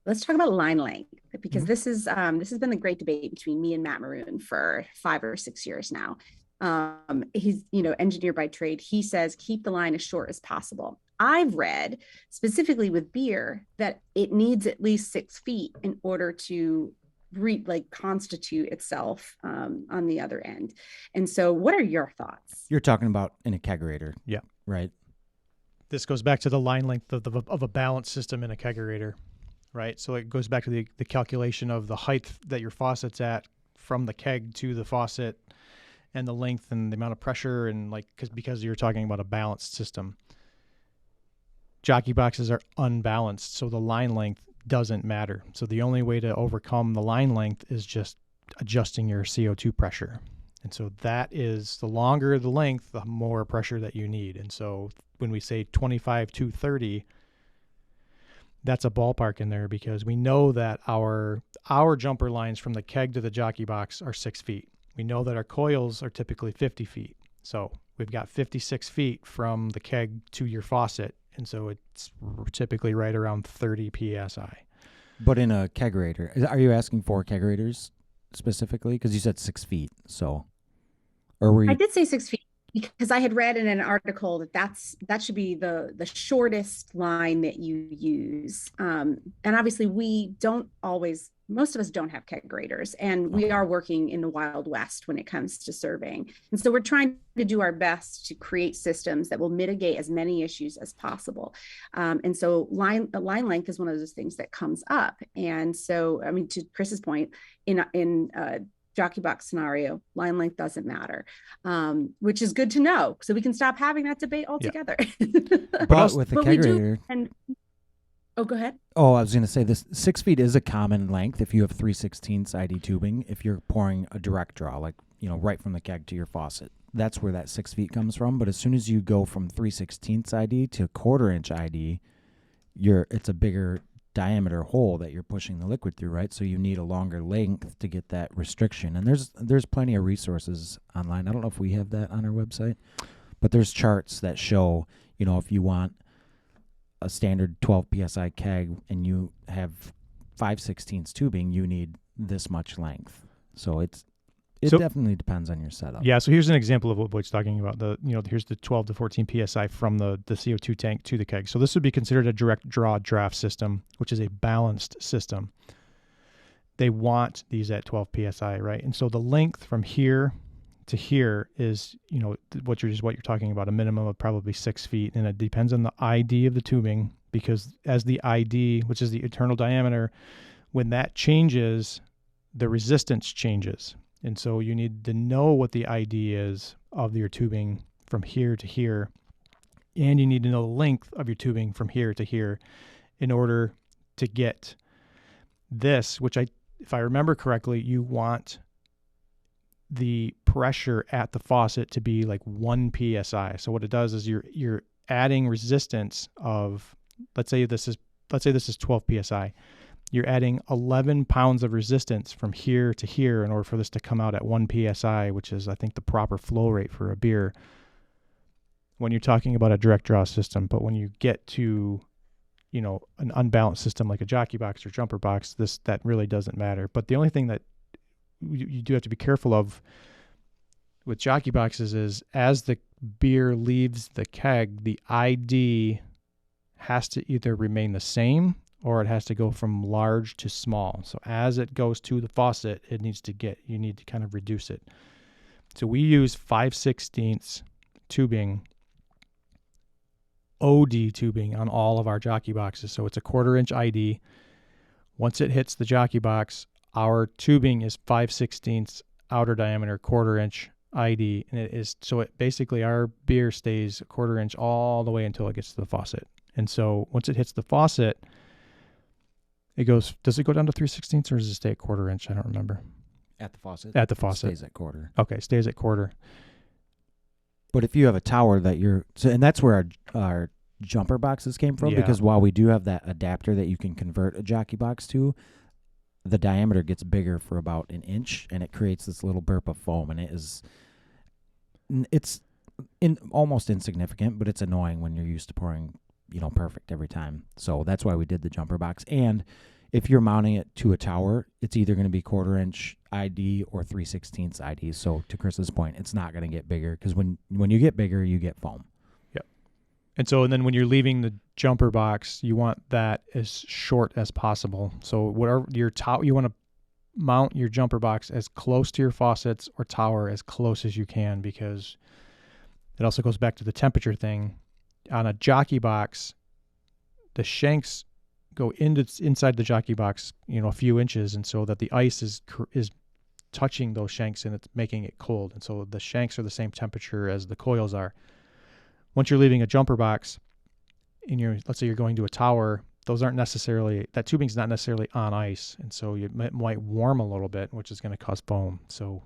let's talk about line length, because this has been the great debate between me and Matt Maroon for 5 or 6 years now. He's, engineer by trade. He says keep the line as short as possible. I've read specifically with beer that it needs at least 6 feet in order to constitute itself on the other end. And so, what are your thoughts? You're talking about in a kegerator. Yeah. Right. This goes back to the line length of a balanced system in a kegerator, right? So it goes back to the calculation of the height that your faucet's at from the keg to the faucet, and the length and the amount of pressure, and because you're talking about a balanced system. Jockey boxes are unbalanced, so the line length doesn't matter. So the only way to overcome the line length is just adjusting your CO2 pressure. And so that is, the longer the length, the more pressure that you need. And so when we say 25 to 30, that's a ballpark in there, because we know that our jumper lines from the keg to the jockey box are 6 feet. We know that our coils are typically 50 feet. So we've got 56 feet from the keg to your faucet. And so it's typically right around 30 PSI. But in a kegerator, are you asking for kegerators specifically? Because you said 6 feet. So, or were you? I did say 6 feet because I had read in an article that should be the shortest line that you use. And obviously, most of us don't have kegerators, and we are working in the Wild West when it comes to surveying. And so we're trying to do our best to create systems that will mitigate as many issues as possible. And so the line length is one of those things that comes up. And so, I mean, to Chris's point, in jockey box scenario, line length doesn't matter, which is good to know, so we can stop having that debate altogether. Yeah. But with the kegerator, oh, go ahead. Oh, I was going to say this 6 feet is a common length if you have 3/16 ID tubing. If you're pouring a direct draw, right from the keg to your faucet, that's where that 6 feet comes from. But as soon as you go from 3/16 ID to 1/4 inch ID, it's a bigger diameter hole that you're pushing the liquid through, right? So you need a longer length to get that restriction. And there's plenty of resources online. I don't know if we have that on our website, but there's charts that show, if you want a standard 12 PSI keg and you have 5/16 tubing, you need this much length. So it definitely depends on your setup. Yeah, so here's an example of what Boyd's talking about. Here's the 12 to 14 PSI from the CO2 tank to the keg. So this would be considered a direct draw draft system, which is a balanced system. They want these at 12 PSI, right? And so the length from here to here is, what you're talking about, a minimum of probably 6 feet. And it depends on the ID of the tubing, because as the ID, which is the internal diameter, when that changes, the resistance changes. And so you need to know what the ID is of your tubing from here to here. And you need to know the length of your tubing from here to here in order to get this, which if I remember correctly, you want the pressure at the faucet to be like 1 PSI. So what it does is you're adding resistance of, let's say this is 12 PSI. You're adding 11 pounds of resistance from here to here in order for this to come out at 1 PSI, which is, I think, the proper flow rate for a beer when you're talking about a direct draw system. But when you get to, an unbalanced system like a jockey box or jumper box, that really doesn't matter. But the only thing that you do have to be careful of with jockey boxes is, as the beer leaves the keg, the ID has to either remain the same or it has to go from large to small. So as it goes to the faucet, you need to kind of reduce it. So we use 5/16 tubing, OD tubing on all of our jockey boxes. So it's a 1/4 inch ID. Once it hits the jockey box, our tubing is 5/16 outer diameter, 1/4 inch ID. And basically our beer stays 1/4 inch all the way until it gets to the faucet. And so once it hits the faucet, does it go down to 3/16 or does it stay at 1/4 inch? I don't remember. At the faucet? At the faucet. It stays at 1/4. Okay, stays at 1/4. But if you have a tower and that's where our jumper boxes came from, because while we do have that adapter that you can convert a jockey box to, the diameter gets bigger for about an inch, and it creates this little burp of foam, and it's almost insignificant, but it's annoying when you're used to pouring, perfect every time. So that's why we did the jumper box. And if you're mounting it to a tower, it's either going to be 1/4 inch ID or 3/16 ID. So to Chris's point, it's not going to get bigger because when you get bigger, you get foam. Yep. And then when you're leaving the jumper box, you want that as short as possible. So whatever your tower, you want to mount your jumper box as close to your faucets or tower as close as you can, because it also goes back to the temperature thing. On a Jockey box, the shanks go inside the Jockey box, a few inches, and so that the ice is touching those shanks and it's making it cold. And so the shanks are the same temperature as the coils are. Once you're leaving a jumper box, let's say you're going to a tower, that tubing's not necessarily on ice, and so it might warm a little bit, which is going to cause foam. So,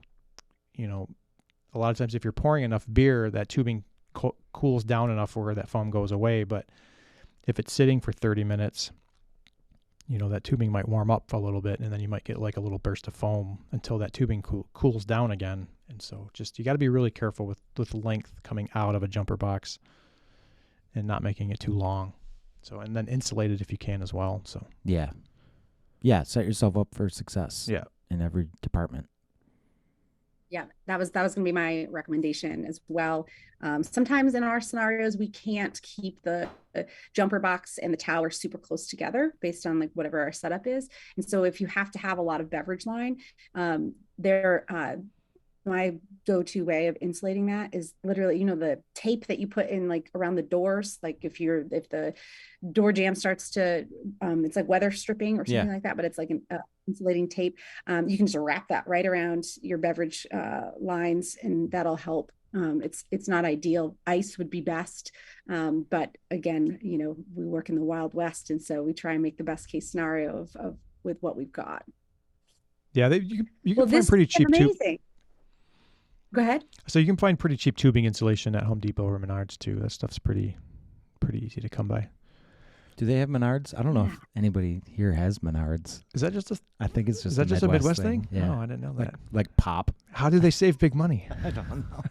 a lot of times if you're pouring enough beer, that tubing cools down enough where that foam goes away. But if it's sitting for 30 minutes, that tubing might warm up a little bit, and then you might get like a little burst of foam until that tubing cools down again. And so you got to be really careful with length coming out of a jumper box and not making it too long. So, and then insulated if you can as well. So yeah, set yourself up for success. Yeah, in every department. Yeah, that was going to be my recommendation as well. Sometimes in our scenarios, we can't keep the jumper box and the tower super close together based on like whatever our setup is. And so if you have to have a lot of beverage line, my go-to way of insulating that is literally, the tape that you put in like around the doors. Like if the door jamb starts to, it's like weather stripping or something like that, but it's like an insulating tape. You can just wrap that right around your beverage lines, and that'll help. It's not ideal. Ice would be best. But again, we work in the Wild West, and so we try and make the best case scenario of with what we've got. Yeah, you can find pretty cheap too. Go ahead. So you can find pretty cheap tubing insulation at Home Depot or Menards too. That stuff's pretty easy to come by. Do they have Menards? I don't know if anybody here has Menards. Is that just I think it's just a Midwest thing? Yeah. Oh, I didn't know that. Like Pop. How do they save big money? I don't know.